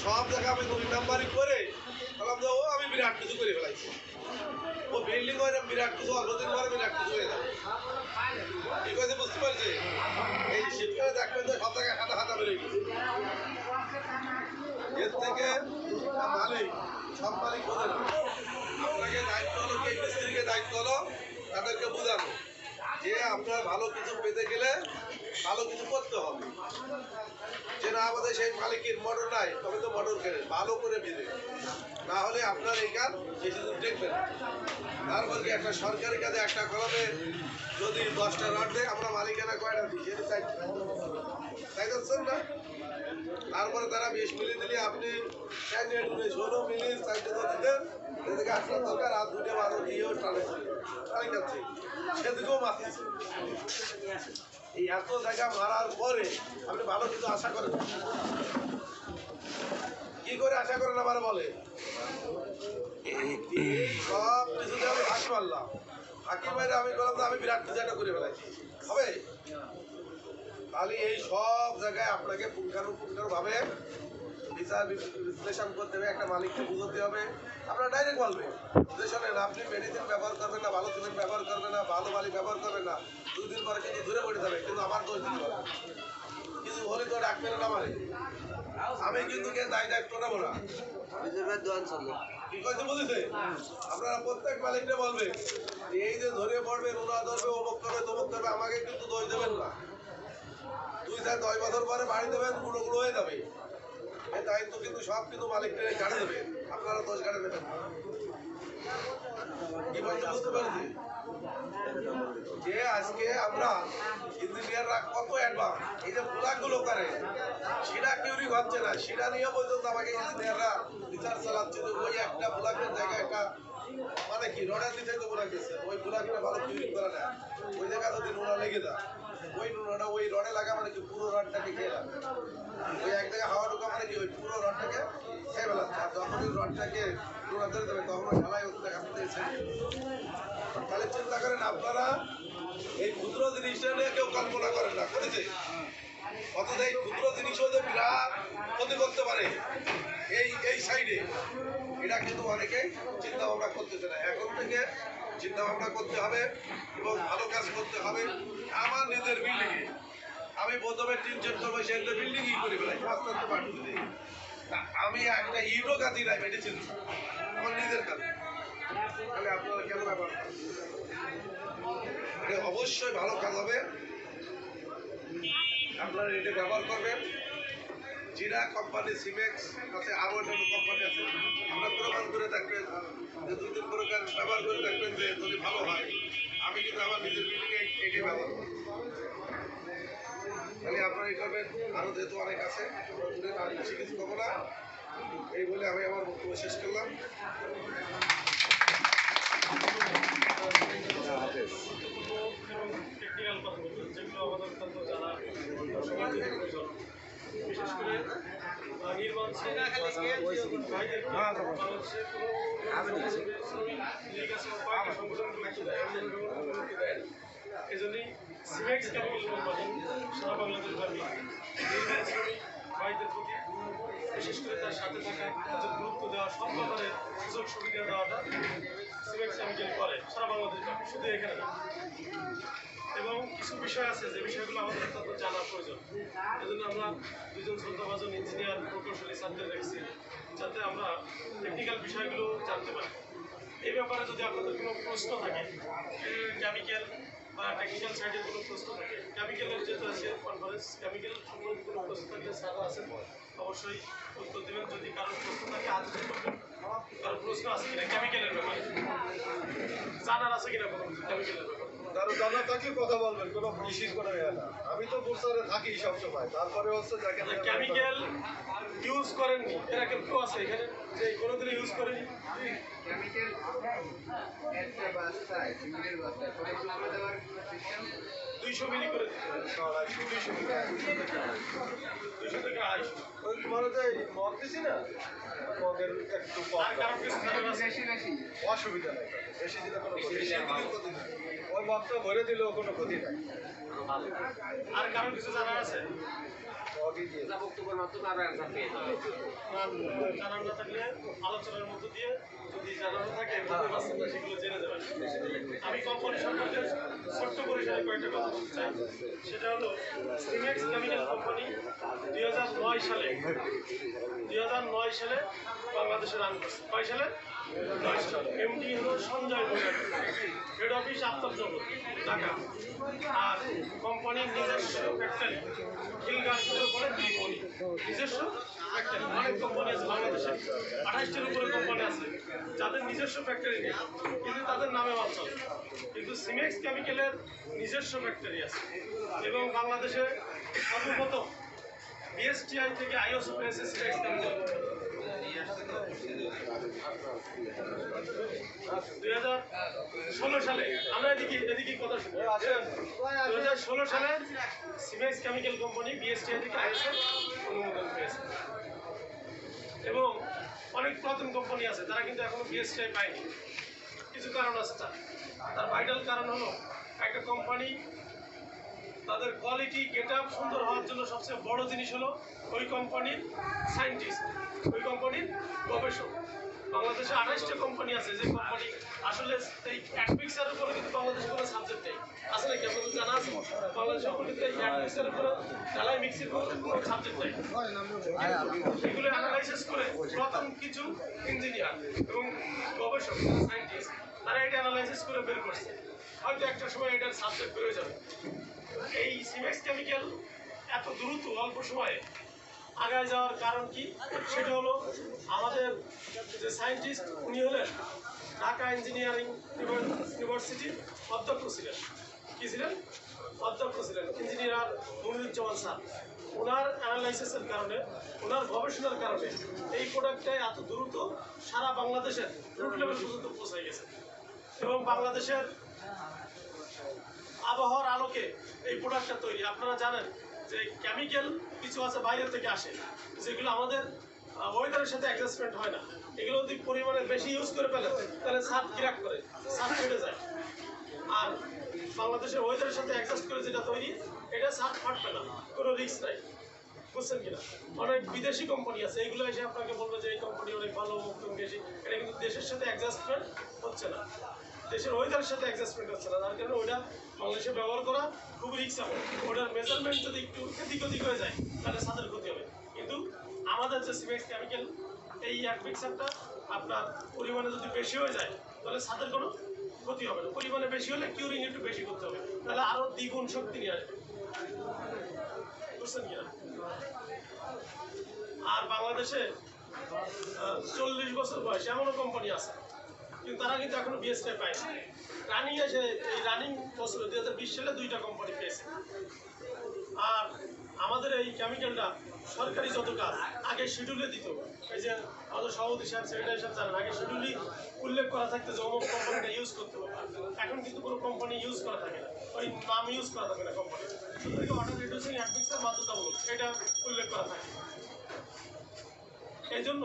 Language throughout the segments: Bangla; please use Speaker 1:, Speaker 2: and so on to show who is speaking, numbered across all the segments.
Speaker 1: সব জায়গায় আমি 2 নাম্বারই করে বললাম যে ও আমি বিরাট কিছু করে ফেলাইছি, ও বিল্ডিং হয়ে বিরাট কিছু অল্পদিন পরে বিরাট কিছু হয়ে যাবে। ঠিক আছে, বুঝতে পারছি। এই শীতকালে দেখবেন যে সব জায়গায় হাতা হাতা বেরোয় গেছে। এর থেকে মালিক সব মালিক বোঝে না। আপনাকে দায়িত্ব হলো, কে মিস্ত্রিকে দায়িত্ব হলো তাদেরকে বোঝানো যে আপনার ভালো কিছু পেতে গেলে ভালো কিছু করতে হবে। যে না আমাদের সেই মালিকের মোটর নাই, তবে তো মোটর কেনেন ভালো করে বেঁধে, না হলে আপনার এই কাজ বেশি দিন দেখবেন। তারপর কি একটা সরকারি কাজে একটা কলমে যদি 10টা রড দেয়, আমরা মালিকানা কয়টা দিই সেটা তাই যাচ্ছেন না। তারপরে তারা 20 মিলি দিলে আপনি 16 মিলি চাইতে দিতেন, সেদিকে আপনার দরকার আর 2টা 12 দিয়েও টানে যাচ্ছে, সেদিকেও মারতেছে। এই এত জায়গা মারার পরে আপনি ভালো কিছু আশা করেন, কি করে আশা করেন আমার বলে? সব কিছুতে আমি ফাঁকি মারলাম, ফাঁকি মেরে আমি বললাম আমি বিরাট কিছু একটা করে ফেলাইছি, হবে? তাহলে এই সব জায়গায় আপনাকে পুঙ্খানুপুঙ্খভাবে বিচার বিশ্লেষণ করতে হবে, একটা মালিককে বুঝতে হবে। আপনার ডাইরেক্ট বলবেন যে শোনেন আপনি মেডিসিন ব্যবহার করবেন না, ভালো সিমেন্ট ব্যবহার করবেন না, ভালো বালি ব্যবহার করবেন না, 2 দিন পরে কিন্তু দূরে পড়ে যাবে, কিন্তু আমার দোষ দিতে হবে। কিছু হলে তো ডাকবেন না, মানে আমি কিন্তু কে দায়িত্ব নেবো না। কি কইতে বুঝেছে? আপনারা প্রত্যেক মালিককে বলবেন এই যে ধরে পড়বে, নোনা ধরবে, অমুক করবে, তমুক করবে, আমাকে কিন্তু দোষ দেবেন না। 2-10 বছর পরে বাড়ি দেবেন, গুঁড়ো গুঁড়ো হয়ে যাবে। এই দায়িত্ব কিন্তু সব কিন্তু মালিককে গাড়ি দেবে, আপনারা দোষ গাড়ি দেবেন না। কি বলতে বুঝতে পারছি? যে আজকে আমরা ইঞ্জিনিয়াররা কত অ্যাডভান্স, এই যে ব্লকগুলো করে সেটা কেউই ভাবছে না, সেটা নিয়ে পর্যন্ত আমাকে ইঞ্জিনিয়াররা বিচার চালাচ্ছে যে ওই একটা ব্লকের জায়গায় একটা মানে কি রডের দিতে তো ব্লক দিচ্ছে, ওই ব্লকটা ভালো কিউরিং করে না, ওই জায়গা যদি নোনা লেগে যায়, ওই নোনাটা ওই রডে লাগা মানে কি পুরো রডটাকে খেয়ে যাবে। ওই এক জায়গায় হাওয়া ঢোকা মানে কি ওই পুরো রডটাকে খেয়ে ফেলাচ্ছে, আর যখন ওই রডটাকে নোনা ধরে দেবে তখন ওই ঢালাই হতে দেখা যাচ্ছে। তাহলে চিন্তা করেন আপনারা এই ক্ষুদ্র জিনিসটা নিয়ে কেউ কল্পনা করেন না, করেছে? অথচ এই ক্ষুদ্র জিনিসও যে বিরাট ক্ষতি করতে পারে এই সাইডে, এটা কিন্তু অনেকেই চিন্তা ভাবনা করতেছে না। এখন থেকে চিন্তা ভাবনা করতে হবে এবং ভালো কাজ করতে হবে। আমার নিজের বিল্ডিংয়ে আমি প্রথমে 3 করবো, সেটা বিল্ডিংই করে ফেলাই, রাস্তাতে পাঠিয়ে দিই। আমি একটা ইউরো কাজই নাই, মেডিসিন আমার নিজের কাজ। তাহলে আপনারা কেন ব্যবহার করেন? অবশ্যই ভালো কাজ হবে, আপনারা এটা ব্যবহার করবেন। জিরা কোম্পানি, সিমেক্স আছে, আরও অন্যান্য কোম্পানি আছে, আমরা প্রমাণ করে থাকবেন যে 2-3 প্রকার ব্যবহার করে থাকবেন যে যদি ভালো হয়। আমি কিন্তু আমার নিজের বিল্ডিংয়ে এটাই ব্যবহার করি। তাহলে আপনারা এই করবেন, আরও যেহেতু অনেক আছে, আর বেশি কিছু করবো না, এই বলে আমি আমার বক্তব্য শেষ করলাম।
Speaker 2: বিশেষ করে নির্মাণ এজন্যই সিমেক্স কেমিক্যাল কোম্পানি সারা বাংলাদেশ ব্যাপী নির্মাণ শ্রমিক ভাইদের প্রতি বিশেষ করে তার সাথে থাকা তাদের গুরুত্ব দেওয়া, সব ধরনের সুযোগ সুবিধা দেওয়াটা সিমেক্স কেমিক্যাল করে সারা বাংলাদেশ ব্যাপী, শুধু এখানে না। এবং কিছু বিষয় আছে যে বিষয়গুলো আমাদের অত্যন্ত জানার প্রয়োজন। এজন্য আমরা 2 জন শ্রদ্ধাভাজন ইঞ্জিনিয়ার প্রকৌশলী ছাত্র রেখেছি, যাতে আমরা টেকনিক্যাল বিষয়গুলো জানতে পারি। এই ব্যাপারে যদি আপনাদের কোনো প্রশ্ন থাকে, কেমিক্যাল বা টেকনিক্যাল সাইডের কোনো প্রশ্ন থাকে, কেমিক্যালের যেহেতু আছে কনফারেন্স, কেমিক্যাল সম্পর্কে কোনো প্রশ্ন থাকলে স্যাররা আছেন, অবশ্যই উত্তর দেবেন। যদি কারোর প্রশ্ন থাকে আজ করবেন, কারোর প্রশ্ন আছে কিনা কেমিক্যালের ব্যাপারে, জানার আছে কিনা কোনো কেমিক্যালের ব্যাপারে,
Speaker 1: কারো জানা থাকলে কথা বলবেন, কোনো বিশেষ করে না। আমি তো বুরসারে থাকি সবসময়, তারপরে হচ্ছে যাকে
Speaker 2: কেমিক্যাল ইউজ করেননি এরকম কেউ আছে এখানে যে কোনোদিনও ইউজ করেনি?
Speaker 3: কেমিক্যাল একটা বাস্তায় সিমেন্টের বাস্তায় সবাই চলে দেওয়ার সিস্টেম
Speaker 2: 200 মিলি করে দিতে হবে। 200 থেকে 250।
Speaker 3: ওই তোমার যে মগ দিছি না মগের একটু কম
Speaker 2: আর কারণ কিছু জানার আছে?
Speaker 3: অসুবিধা নাই বেশি দিলে কোনো ক্ষতি
Speaker 1: বেশি
Speaker 3: নেই
Speaker 1: দিলেও ক্ষতি নেই।
Speaker 3: ওই মগটা ভরে দিলেও কোনো ক্ষতি নাই
Speaker 2: আর কারণ কিছু জানার আছে?
Speaker 3: মগই দিয়ে
Speaker 2: জানার না থাকলে আলোচনার মধ্য দিয়ে যদি জানানো থাকে বুঝতে পারছেন না সেগুলো জেনে যাবেন। আমি কোম্পানি সম্পর্কে ছোট্ট পরিসরে কয়েকটা কথা বলতে চাই। সেটা হলো সিমেক্স কেমিক্যাল কোম্পানি 2009 সালে বাংলাদেশে রান করছে। কয় সালে? 9 সালে। এমডি হলো সঞ্জয় মোজার, হেড অফিস আফতাবনগর, ঢাকা। আর কোম্পানির নিজস্ব ফ্যাক্টরি খিলগাঁওয়ের উপরে ত্রিপলি, নিজস্ব ফ্যাক্টরি। অনেক কোম্পানি আছে বাংলাদেশে, 28টার উপরে কোম্পানি আছে যাদের নিজস্ব ফ্যাক্টরি নেই, কিন্তু তাদের নামে মাল চলে। কিন্তু সিমেক্স কেমিক্যালের নিজস্ব ফ্যাক্টরি আছে এবং বাংলাদেশে সর্বপ্রথম বিএসটিআই থেকে আইওসি পেয়েছে সিমেক্স কেমিক্যাল। 2016 সালে আমরা এদিকে কথা শুনি। 2016 সালে সিমেক্স কেমিক্যাল কোম্পানি বিএসটিআই থেকে আইএসও অনুমোদন পেয়েছে এবং অনেক পুরাতন কোম্পানি আছে যারা কিন্তু এখনো বিএসটিআই পায়নি। কিছু কারণ আছে তার ভাইটাল কারণ হলো একটা কোম্পানি তাদের কোয়ালিটি গেট আপ সুন্দর হওয়ার জন্য সবচেয়ে বড় জিনিস হলো ওই কোম্পানির সায়েন্টিস্ট, ওই কোম্পানির গবেষক। বাংলাদেশে 28টা কোম্পানি আছে যে কোম্পানি আসলে এই অ্যাডমিক্সারের উপরে কিন্তু বাংলাদেশে কোনো সাবজেক্ট নেই। আসলে কি আপনাদের জানা আছে? বাংলাদেশের উপরে কিন্তু এই অ্যাডমিক্সারের উপরে ঢালাই মিক্সির কোনো সাবজেক্ট নেই। এগুলো অ্যানালাইসিস করে প্রথম কিছু ইঞ্জিনিয়ার এবং গবেষক সায়েন্টিস্ট তারা এটা অ্যানালাইসিস করে বের করছে হয়তো একটা সময় এটার সাবজেক্ট বেরোয় যাবে। এই সিমেক্স কেমিক্যাল এত দ্রুত অল্প সময়ে আগায় যাওয়ার কারণ কি? সেটা হলো আমাদের যে সায়েন্টিস্ট উনি হলেন ঢাকা ইঞ্জিনিয়ারিং ইউনিভার্সিটির অধ্যক্ষ ছিলেন। কি ছিলেন? অধ্যক্ষ ছিলেন ইঞ্জিনিয়ার মনিরুজ্জামান স্যার। ওনার অ্যানালাইসিসের কারণে, ওনার গবেষণার কারণে এই প্রোডাক্টটা এত দ্রুত সারা বাংলাদেশের রুট লেভেল পর্যন্ত পৌঁছে গেছে এবং বাংলাদেশের আবহাওয়ার আলোকে এই প্রোডাক্টটা তৈরি। আপনারা জানেন যে কেমিক্যাল কিছু আছে বাইরে থেকে আসে যেগুলো আমাদের ওয়েদারের সাথে অ্যাডজাস্টমেন্ট হয় না। এগুলো যদি পরিমাণে বেশি ইউজ করে ফেলে তাহলে ছাদ ক্র্যাক করে, ছাদ ফেটে যায়। আর বাংলাদেশের ওয়েদারের সাথে অ্যাডজাস্ট করে যেটা তৈরি এটা ছাদ ফাটবে না, কোনো রিস্ক নাই। বুঝছেন কিনা? অনেক বিদেশি কোম্পানি আছে, এইগুলো এসে আপনাকে বলবে যে এই কোম্পানি অনেক ভালো, মুক্তম বেশি। এটা কিন্তু দেশের সাথে অ্যাডজাস্টমেন্ট হচ্ছে না, দেশের ওয়েদারের সাথে অ্যাডজাস্টমেন্ট হচ্ছে না। যার কারণে ওইটা বাংলাদেশে ব্যবহার করা খুব রিস্ক হবে। ওটার মেজারমেন্ট যদি একটু এদিক ওদিক হয়ে যায় তাহলে ছাদের ক্ষতি হবে। কিন্তু আমাদের যে সিমেক্স কেমিক্যাল এই এক মিক্সারটা আপনার পরিমাণে যদি বেশি হয়ে যায় তাহলে ছাদের কোনো ক্ষতি হবে না। পরিমাণে বেশি হলে কিউরিং একটু বেশি করতে হবে, তাহলে আরও দ্বিগুণ শক্তি নিয়ে আসবে। বুঝছেন কিনা? আর বাংলাদেশে 40 বছর বয়স এমনও কোম্পানি আছে কিন্তু তারা কিন্তু এখনো বিএসটিআই পায়নি। রানিং এসে এই রানিং বছরে 2020 সালে 2টা কোম্পানি পেয়েছে। আর আমাদের এই কেমিক্যালটা সরকারি যত কাজ আগে শিডিউলে দিত, এই যে আমাদের সভাপতি সাহেব সেক্রেটারি সাহেব জানেন আগে শিডিউলই উল্লেখ করা থাকতো যে অমুক কোম্পানিটা ইউজ করতে হবে। এখন কিন্তু কোনো কোম্পানি ইউজ করা থাকে না, ওই নাম ইউজ করা থাকে না কোম্পানি। সুতরাং ওয়াটার রিডিউসিং অ্যাডমিক্সার বাধ্যতামূলক, এটা উল্লেখ করা থাকে। এই জন্য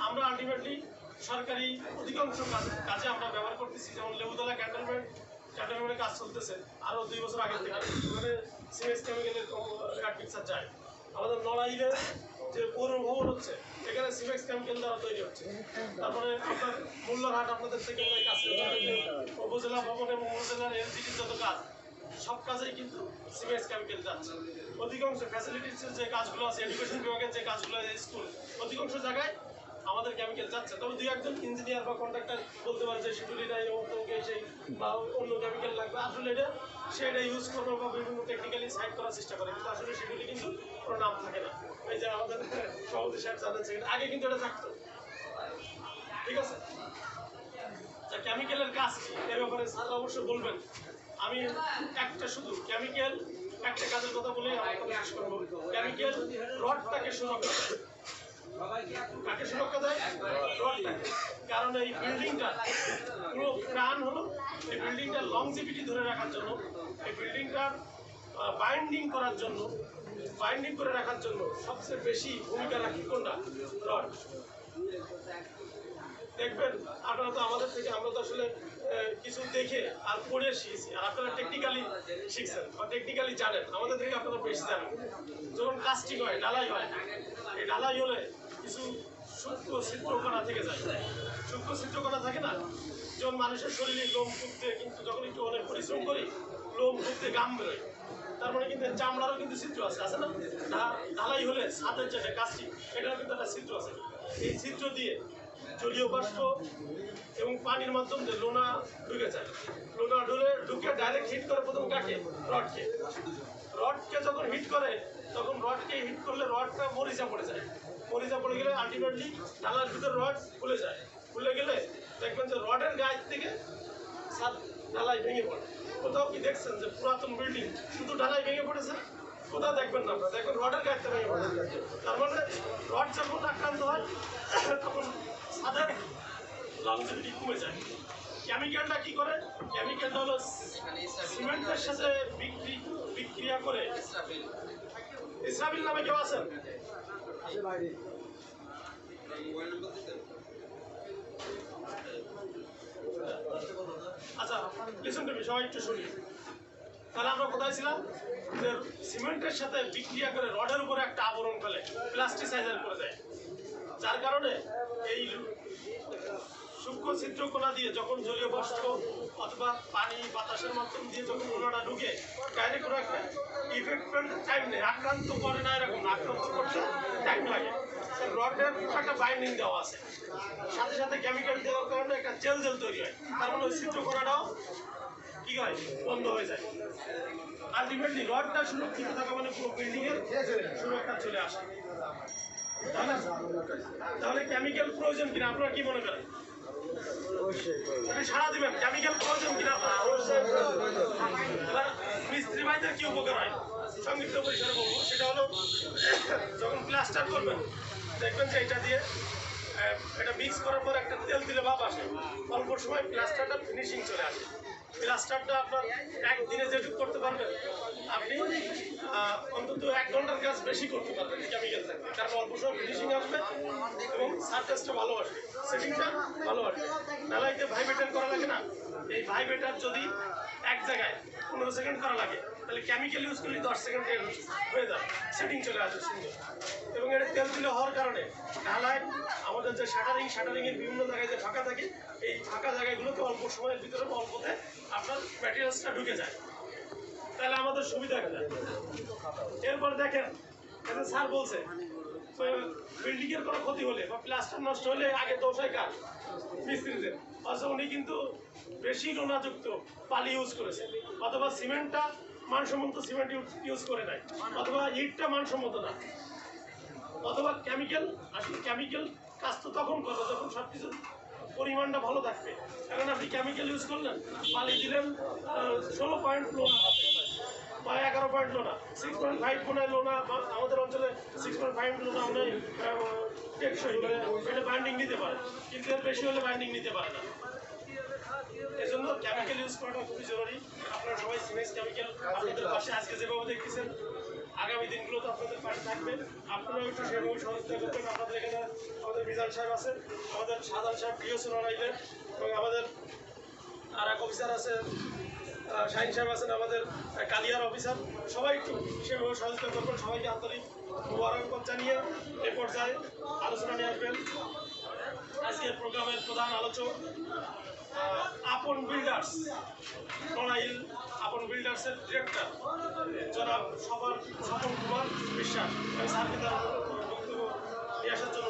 Speaker 2: আমরা আলটিমেটলি সরকারি অধিকাংশ কাজে আমরা ব্যবহার করতেছি। যেমন লেবুতলা ক্যান্টনমেন্টের কাজ চলতেছে আরও 2 বছর আগে থেকে, ওখানে সিমেক্স কেমিক্যালের অ্যাডমিক্সার যায়। আমাদের নড়াইলে যে পৌর ভবন হচ্ছে এখানে সিমেক্স কেমিক্যাল দ্বারা তৈরি হচ্ছে। তারপরে আপনার মোল্লারহাট আপনাদের থেকে কাছে উপজেলা ভবন এবং উপজেলার এলজিডির যত কাজ সব কাজেই কিন্তু সিমেক্স কেমিক্যাল যাচ্ছে। অধিকাংশ ফ্যাসিলিটিসের যে কাজগুলো আছে, এডুকেশন বিভাগের যে কাজগুলো আছে, স্কুল, অধিকাংশ জায়গায় আমাদের কেমিক্যাল যাচ্ছে। তবে 2-1জন ইঞ্জিনিয়ার বা কন্ট্রাক্টর বলতে পারে যে শিডিউলিটাই সেই বা অন্য কেমিক্যাল লাগবে। আসলে এটা সে এটা ইউজ করবে বা বিভিন্ন টেকনিক্যালি সাইড করার চেষ্টা করে, কিন্তু আসলে শিডিউলি কিন্তু কোনো নাম থাকে না। এই যে আমাদের সভাপতি সাহেব জানেন সেখানে আগে কিন্তু এটা থাকতো। ঠিক আছে, কেমিক্যালের কাজ কি এর ব্যাপারে স্যার অবশ্যই বলবেন। আমি একটা শুধু কেমিক্যাল একটা কাজের কথা বলে আমার কথা শেষ করবো। কেমিক্যাল রডটাকে সুরক্ষা দেয়। কাকে সুরক্ষা দেয়? রডটাকে। কারণ এই বিল্ডিংটা পুরো প্রাণ হলো এই বিল্ডিংটার লংজিভিটি ধরে রাখার জন্য, এই বিল্ডিংটার বাইন্ডিং করার জন্য, বাইন্ডিং করে রাখার জন্য সবচেয়ে বেশি ভূমিকা রাখি কোনটা? রড। দেখবেন আপনারা তো আমাদের থেকে, আমরা তো আসলে কিছু দেখে আর পড়ে শিখেছি, আর আপনারা টেকনিক্যালি শিখছেন বা টেকনিক্যালি জানেন, আমাদের থেকে আপনারা বেশি জানেন। যখন কাস্টিং হয়, ঢালাই হয়, এই ঢালাই হলে কিছু সূক্ষ্ম ছিদ্রকণা থেকে যায়। সূক্ষ্ম ছিদ্রকণা থাকে না, যেমন মানুষের শরীরে লোম ফুটতে কিন্তু যখন একটু অনেক পরিশ্রম করি লোম ফুটতে গাম বেরোয়, তার মানে কিন্তু চামড়ারও কিন্তু ছিদ্র আছে না? ঢালাই হলে ছাদের যেটা কাস্টিং, এটারও কিন্তু একটা ছিদ্র আছে। এই ছিদ্র দিয়ে জলীয় বাষ্প এবং পানির মাধ্যমে যে লোনা ঢুকে যায়, লোনা ঢুকে ডাইরেক্ট হিট করে প্রথম কাকে? রডকে। রডকে যখন হিট করে তখন রডকে হিট করলে রডটা মরিচা পড়ে যায়। মরিচা পড়ে গেলে আলটিমেটলি ঢালার ভিতরে রড খুলে যায়। খুলে গেলে দেখবেন যে রডের গায়ে থেকে ছাদ ঢালাই ভেঙে পড়ে। কোথাও কি দেখছেন যে পুরাতন বিল্ডিং শুধু ঢালাই ভেঙে পড়েছে? কোথাও দেখবেন না, আপনারা দেখবেন রডের গায়ে ভেঙে পড়ে। তার মানে রড যখন আক্রান্ত হয় তখন ছাদের লংজিভিটি কমে যায়। কেমিক্যালটা কি করে? কেমিক্যালটা হলো সিমেন্টের সাথে বিক্রিয়া করে। ইসরাফিল নামে কেউ আছেন? আচ্ছা, লিসেন টু মি, সবাই একটু শুনি। তাহলে আমরা কোথায় ছিলাম? যে সিমেন্টের সাথে বিক্রিয়া করে রডের উপরে একটা আবরণ ফেলে, প্লাস্টিসাইজার করে দেয়, যার কারণে এই সূক্ষ্ম ছিদ্রকণা দিয়ে যখন জলীয় বাষ্প অথবা পানি বাতাসের মাধ্যম দিয়ে যখন কোনাটা ঢুকে ডাইরেক্ট কোনো একটা ইফেক্ট টাইম নেই, আক্রান্ত করে না এরকম, আক্রান্ত করতে টাইম লাগে। রডের একটা বাইন্ডিং দেওয়া আছে, সাথে সাথে কেমিক্যাল দেওয়ার কারণে একটা জেল জেল তৈরি হয়, তার মানে ওই ছিদ্রকণাটাও কি হয়? বন্ধ হয়ে যায়। আলটিমেটলি রডটা সুরক্ষিত থাকা মানে পুরো বিল্ডিংয়ের সুরক্ষা চলে আসে। তাহলে কেমিক্যাল প্রয়োজন কিনা আপনারা কি মনে করেন? সারা দিবেন কেমিক্যাল প্রয়োজন কিনা? এবার মিস্ত্রি ভাইদের কি উপকার হয় সংক্ষিপ্ত পরিসরে বলবো, সেটা হলো যখন প্লাস্টার করবেন দেখবেন যে এটা দিয়ে এটা মিক্স করার পর একটা তেল দিলে ভাব আসে, অল্প সময় প্লাস্টারটা ফিনিশিং চলে আসে। প্লাস্টারটা আপনার একদিনে যেটুকু করতে পারবেন আপনি অন্তত 1 ঘন্টার কাজ বেশি করতে পারবেন কেমিক্যাল থাকবে, কারণ অল্প সময় ফিনিশিং আসবে এবং সারফেসটা ভালো আসবে, সেটিংটা ভালো আসবে। ঢালাইতে ভাইব্রেটার করা লাগে না, এই ভাইব্রেটার যদি এক জায়গায় 15 সেকেন্ড করা লাগে তাহলে কেমিক্যাল ইউজ করলে 10 সেকেন্ডে হয়ে যাবে, সেটিং চলে আসবে সুন্দর। এবং এটা তেল দিলে হওয়ার কারণে ঢালাই আমাদের যে শাটারিংয়ের বিভিন্ন জায়গায় যে ফাঁকা থাকে, এই ফাঁকা জায়গাগুলোতে অল্প সময়ের ভিতরে অল্পতে আপনার ম্যাটেরিয়ালসটা ঢুকে যায়, তাহলে আমাদের সুবিধা হয়ে যায়। এরপর দেখেন স্যার বলছে বিল্ডিংয়ের কোনো ক্ষতি হলে বা প্লাস্টার নষ্ট হলে আগে দোষ হয় কার? মিস্ত্রিদের। অথচ উনি কিন্তু বেশি লোনাযুক্ত বালি ইউজ করেছে, অথবা সিমেন্টটা মানসম্মত সিমেন্ট ইউজ করে নাই, অথবা ইটটা মানসম্মত না, অথবা কেমিক্যাল। আসলে কেমিক্যাল কাজ তো তখন করবে যখন সব কিছুর পরিমাণটা ভালো থাকবে। এখন আপনি কেমিক্যাল ইউজ করলেন, বালি দিলেন 16 পয়েন্ট লোনা বা 11 পয়েন্ট লোনা, 6.5 কোনায় লোনা, আমাদের অঞ্চলে 6.5 লোনা আমরা টেকসই এটা বাইন্ডিং নিতে পারে, কিন্তু এর বেশি হলে বাইন্ডিং নিতে পারে না। এজন্য কেমিক্যাল ইউজ করাটা খুবই জরুরি। আপনারা সবাই সিমেন্স কেমিক্যাল আপনাদের পাশে আজকে যেভাবে দেখতেছেন আগামী দিনগুলোতে আপনাদের পাশে থাকবে, আপনারাও একটু সেভাবে সহযোগিতা করবেন। আপনাদের এখানে আমাদের মিজান সাহেব আছেন, আমাদের সাধারণ সাহেব প্রিয়সন লড়াইলেন, এবং আমাদের আর এক অফিসার আছে শাহিন সাহেব আছেন, আমাদের কালিয়ার অফিসার, সবাই একটু সেভাবে সহযোগিতা করবেন। সবাইকে আন্তরিক মুবারকবাদ জানিয়ে এ পর্যায়ে আলোচনা নিয়ে আসবেন আজকের প্রোগ্রামের প্রধান আলোচক আপন বিল্ডার্স নড়াইল, আপন বিল্ডার্সের ডিরেক্টর জনাব স্বপন কুমার বিশ্বাস। আমি স্যারকে তার বক্তব্য নিয়ে আসার জন্য